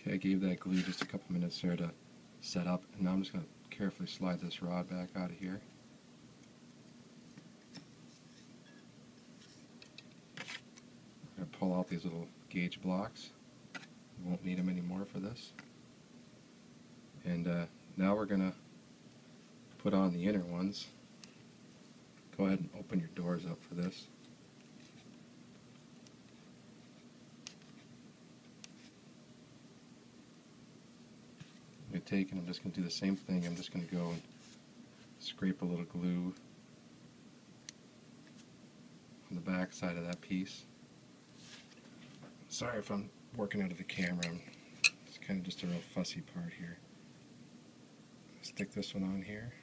Okay, I gave that glue just a couple minutes there to set up, and now I'm just going to carefully slide this rod back out of here. I'm going to pull out these little gauge blocks. We won't need them anymore for this. And now we're going to put on the inner ones. Go ahead and open your doors up for this. I'm going to take and I'm just going to do the same thing. I'm just going to go and scrape a little glue on the back side of that piece. Sorry if I'm working out of the camera. It's kind of just a real fussy part here. Stick this one on here.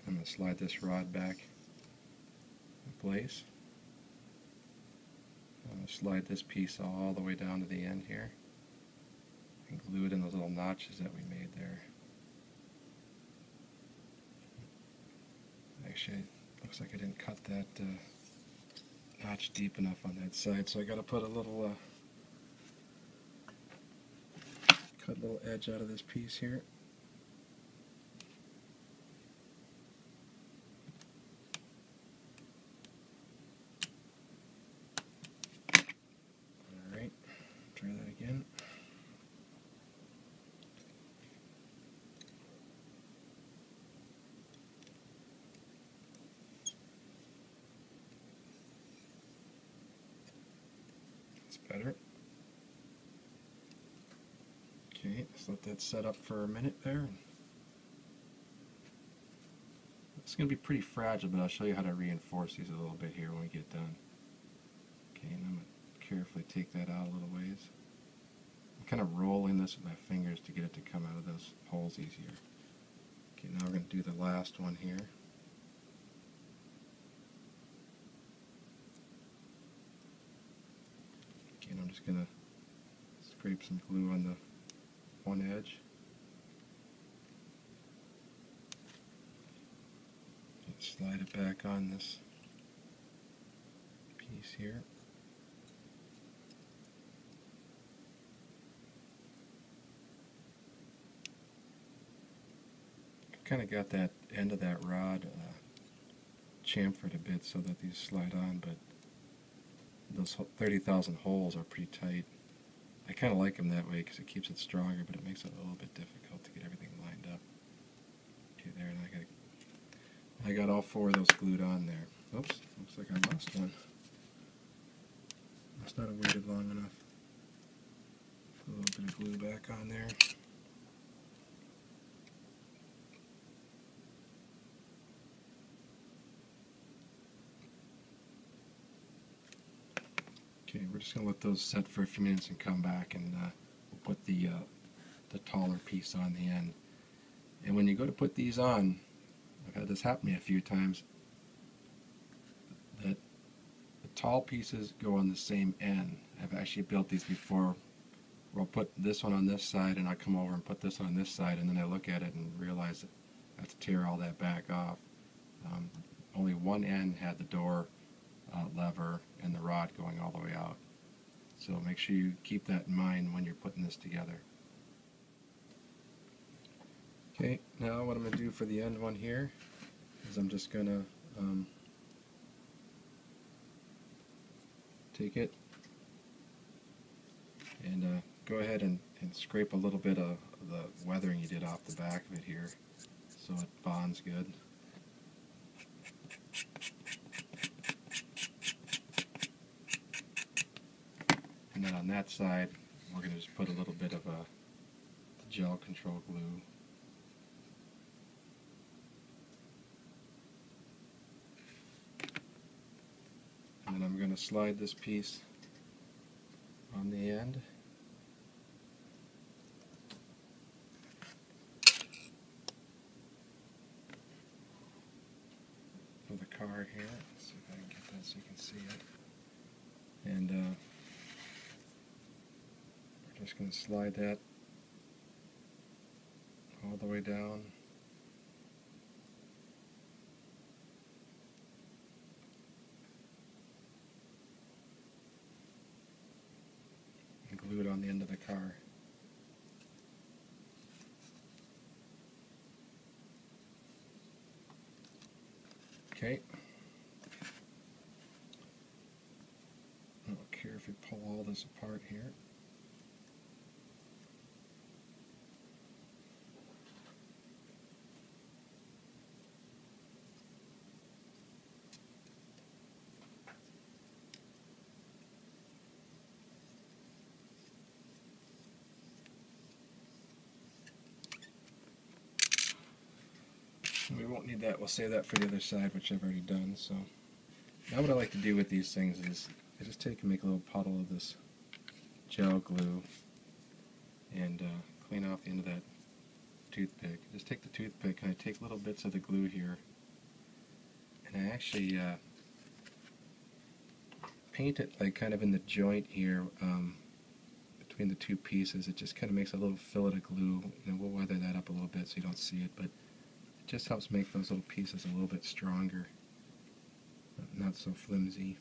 I'm going to slide this rod back in place. I'm going to slide this piece all the way down to the end here and glue it in those little notches that we made there. Actually, looks like I didn't cut that notch deep enough on that side, so I got to put a little cut a little edge out of this piece here. Alright, try that again. That's better. Okay, just let that set up for a minute there. It's going to be pretty fragile, but I'll show you how to reinforce these a little bit here when we get done. Okay, and I'm going to carefully take that out a little ways. I'm kind of rolling this with my fingers to get it to come out of those holes easier. Okay, now we're going to do the last one here. Okay, and I'm just going to scrape some glue on the one edge. And slide it back on this piece here. Kind of got that end of that rod chamfered a bit so that these slide on, but those 30,000 holes are pretty tight. I kind of like them that way because it keeps it stronger, but it makes it a little bit difficult to get everything lined up. Okay, there, and I got all four of those glued on there. Oops, looks like I lost one. Must not have waited long enough. Put a little bit of glue back on there. Okay, we're just going to let those set for a few minutes and come back, and we'll put the taller piece on the end. And when you go to put these on, I've had this happen to me a few times, that the tall pieces go on the same end. I've actually built these before where I'll put this one on this side and I come over and put this one on this side, and then I look at it and realize that I have to tear all that back off. Only one end had the door lever and the rod going all the way out. So make sure you keep that in mind when you're putting this together. Okay, now what I'm going to do for the end one here is I'm just going to take it and go ahead and scrape a little bit of the weathering you did off the back of it here so it bonds good. And then on that side, we're going to just put a little bit of a gel control glue. And then I'm going to slide this piece on the end. For the car here. Let's see if I can get that so you can see it. And we're just going to slide that all the way down. And glue it on the end of the car. Okay. I don't care if you pull all this apart here. We won't need that. We'll save that for the other side, which I've already done. So now what I like to do with these things is I just take and make a little puddle of this gel glue and clean off the end of that toothpick. Just take the toothpick and I take little bits of the glue here and I actually paint it like kind of in the joint here between the two pieces. It just kind of makes a little fillet of glue. You know, we'll weather that up a little bit so you don't see it, but it just helps make those little pieces a little bit stronger, not so flimsy.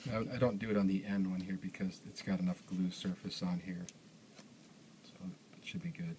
Now, I don't do it on the end one here because it's got enough glue surface on here, so it should be good.